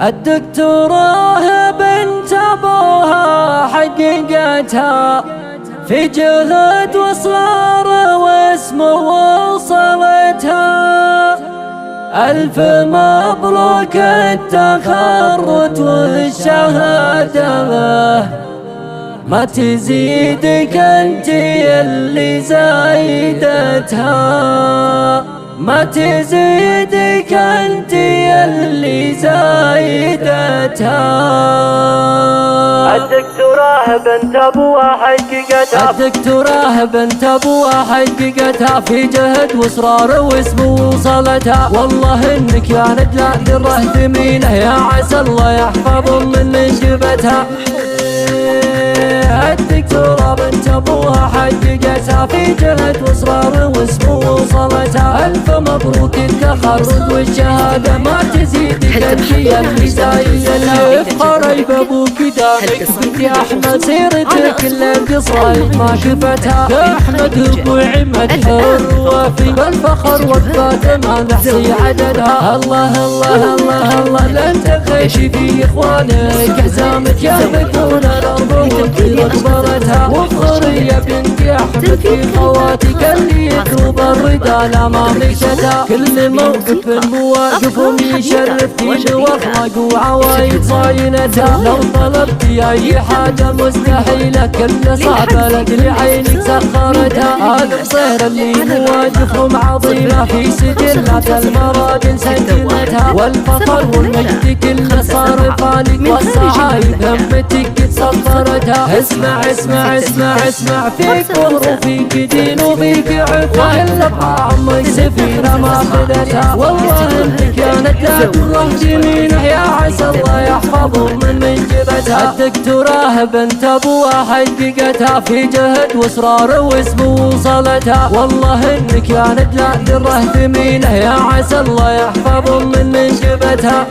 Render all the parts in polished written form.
الدكتوراه بنت ابوها حققتها في جهد واصرار واسم وصلتها. ألف مبروك التخرج والشهادة، ما تزيدك انت اللي زايدتها، ما تزيدك انت اللي زايدتها. الدكتوراه بنت ابوها حققتها، الدكتوراه بنت ابوها حققتها في جهد واصرار واسم وصلتها. والله انك يا نجلة دره ثمينه، يا عسى الله يحفظ من نجبتها. الدكتوراه بنت ابوها حققتها في جهد واصرار واسم وصلتها. الف مبروك التخرج والشهاده، ما تزيدك انت اللي زايدتها. افخري بابوك دامك بنت احمد، سيرتك القصايد ما كفتها. احمد ابو عمد حر وفي بالفخر وفات ما نحصي عددها. الله الله الله الله لن تخشي في اخوانك، حزامك يهبطون الارض واكبرتها. وافخري يا بنت احمد في خواتك اللي يكتب الرضا لا ما مشتها. كل موقف مواقفهم يشرف دين واخلاق وعوايد صاينتها. لو طلبتي اي حاجه مستحيله، كل صعبه لاجل عينك سخرتها. هذا الصهر اللي مواقفهم عظيمه في سجلات المراجل سجلتها. والفخر والمجد كله صار فانك، والصعايب همتك سطرتها. اسمع اسمع اسمع اسمع، فيك ظهر وفيك دين وفيك عفا، الا بعمك سفينه ما خذتها. والله انك يا نجاة الروح جميله، يا عسى الله يحفظه من منجبتها. الدكتوراه بنت ابوها حققتها في جهد واصرار واسم وصلتها. والله انك يا نجاة دره ثمينه، يا عسى الله يحفظه من منجبتها.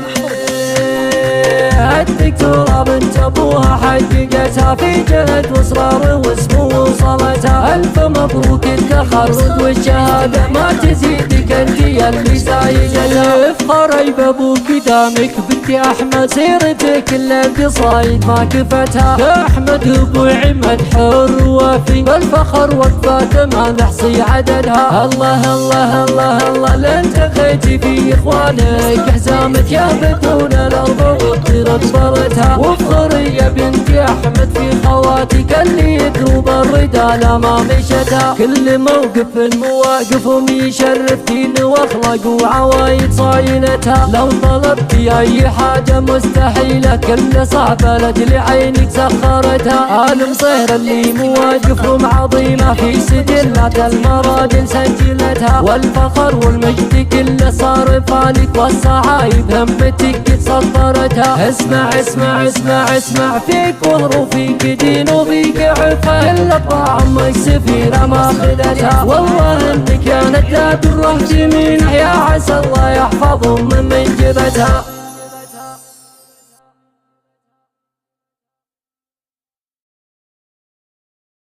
الدكتوراه بنت ابوها حققتها في جهد واصرار واسم وصلتها. الف مبروك التخرج والشهاده، ما تزيدك انت اللي زايدتها. افخري بابوك دامك بنت احمد، سيرتك القصايد ما كفتها. احمد ابو عمد حر وفي بالفخر وفات ما نحصي عددها. الله الله الله الله لن تخيتي في اخوانك، حزامك يهبطون الارض وتطير اكبرتها. وافخري يا بنت احمد في خواتك اللي يكتب الرضا لا ما مشتها. كل موقف مواقفهم يشرف دين واخلاق وعوايد صاينتها. لو طلبتي اي حاجه مستحيله، كل صعبه لاجل عينك سخرتها. عالم صهر اللي مواقفهم عظيمه في سجلات المراجل سجلتها. والفخر والمجد كله صار فانك، والصعايب همتك سطرتها. اسمع اسمع اسمع اسمع، فيك ظهر وفيك دين وفيك عفا، الا بعمك سفينه ما خذتها. والله انك يا نجاة الروح جميله، يا عسى الله يحفظهم من منجبتها.